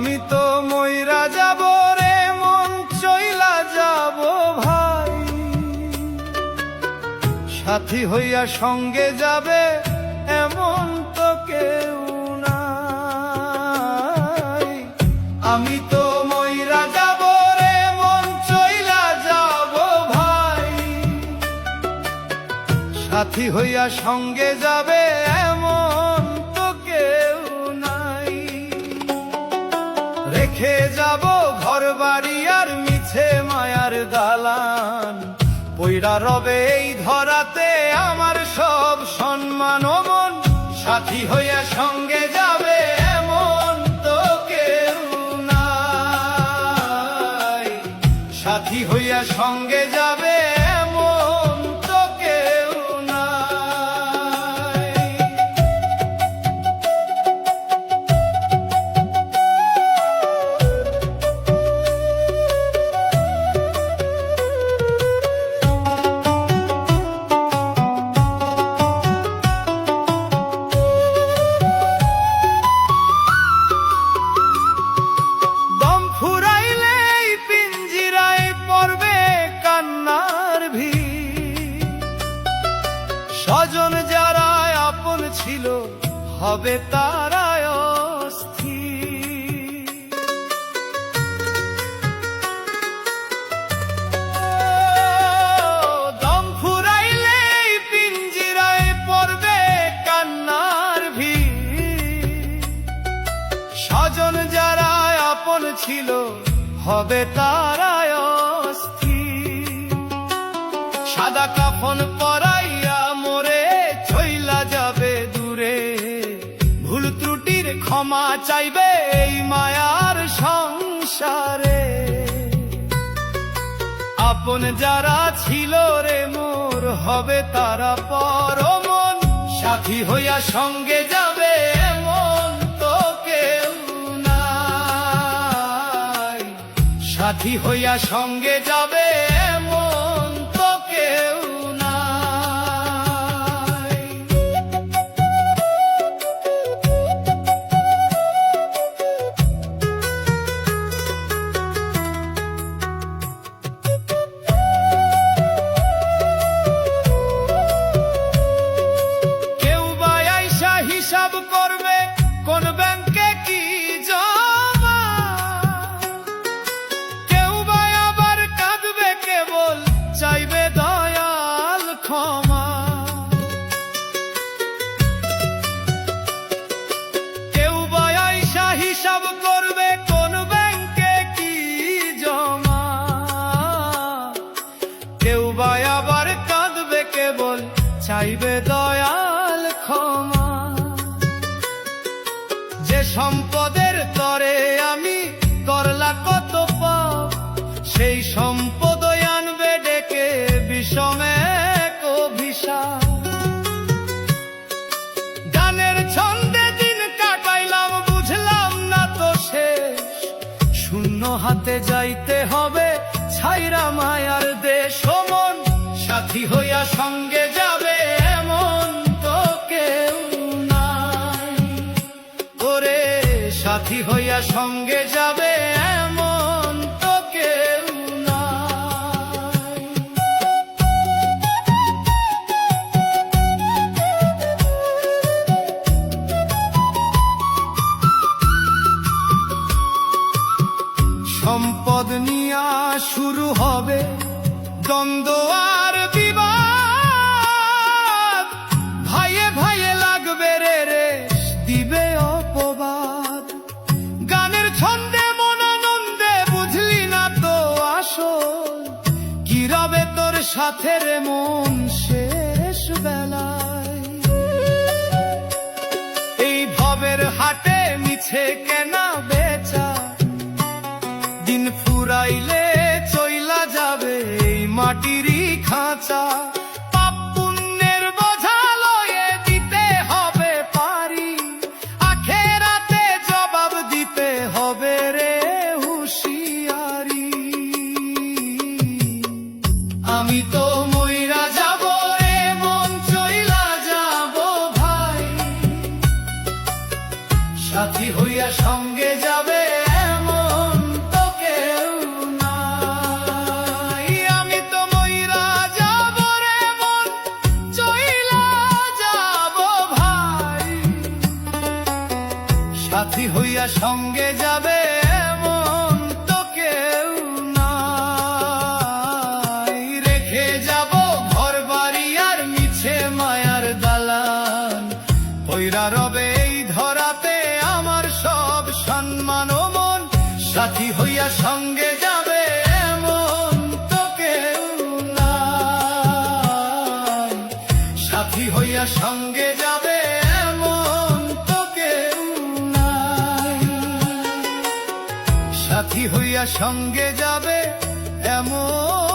আমি তো মইরা যাব রে, মন চইলা যাব ভাই, সাথী হইয়া সঙ্গে যাবে এমন তো কেউ নাই। আমি তো মইরা যাব রে, মন চইলা যাব ভাই, সাথী হইয়া সঙ্গে যাবে এমন তো কেউ নাই। রেখে যাব ঘর বাড়ি আর মিছে মায়ার দালান, পইড়া রবে এই ধরাতে আমার সব সম্মান ও মন, সাথী হইয়া সঙ্গে যাবে এমন তো কেউ নাই। সাথী হইয়া সঙ্গে যাবে এমন তো কেউ নাই। দম ফুরাইলে এই পিঞ্জিরায় পড়বে কান্নার ভিড়, স্বজন যারা আপন ছিল হবে তারাই অস্থির। দম ফুরাইলে এই পিঞ্জিরায় পড়বে কান্নার ভিড়, স্বজন যারা আপন ছিল হবে তারাই অস্থির। সাদা কাফন পরাইয়া মোরে চইলা যাবে দূরে, ভুল ত্রুটির ক্ষমা চাইবে এই মায়ার সংসারে। আপন যারা ছিল রে মোর হবে তারা পরমন, সাথী হইয়া সঙ্গে যাবে এমন তো কেউ নাই। সাথী হইয়া সঙ্গে যাবে এমন তো কেউ নাই। কেউ বা আইসা হিসাব করবে কোন ব্যাংকে কি জমা, কেউ বা আবার কাঁদবে কেবল চাইবে দয়াল ক্ষমা। কেউ বা আইসা হিসাব করবে কোন ব্যাংকে কি জমা, কেউ বা আবার কাঁদবে কেবল চাইবে দয়াল ক্ষমা। যে সম্পদের তরে আমি করলা কত পাপ, সেই সম্পদ আনবে ডেকে বিষমে এক অভিশাপ। গানের ছন্দে দিন কাটাইলাম বুঝলাম না তো শেষ, শূন্য হাতে যাইতে হবে ছাইরা মায়ার দেশ। ও মন সাথী হইয়া সঙ্গে যাবে এমন তো কেউ নাই। ওরে সাথী হইয়া সঙ্গে যাবে এমন তো কেউ নাই। সম্পদ নিয়া শুরু হবে দ্বন্দ্ব আর বিবাদ, ভাইয়ে ভাইয়ে লাগবে রে রেশ দিবে অপবাদ। গানের ছন্দে মন আনন্দে বুঝলি না তো আসল, কি রবে তোর সাথে রে মন শেষ বেলায়। এই ভবের হাটে মিছে কেনা বেচা, দিন ফুরাইলে চইলা যাবে এই মাটিরই খাঁচা। পাপ পুণ্যের বোঝা লয়ে দিতে হবে পারি, আখেরাতে জবাব দিতে হবে রে হুঁশিয়ারি। আমি তো মইরা যাব হইয়া সঙ্গে যাবে এমন তো কেউ নাই। রেখে যাব ঘর বাড়ি আর মিছে মায়ার দালান, পইরা রবে এই ধরাতে আমার সব সম্মান ও মন। সাথী হইয়া সঙ্গে যাবে এমন তো কেউ নাই। সাথী হইয়া সঙ্গে যাবে এমন তো কেউ নাই। সাথী হইয়া সঙ্গে যাবে এমন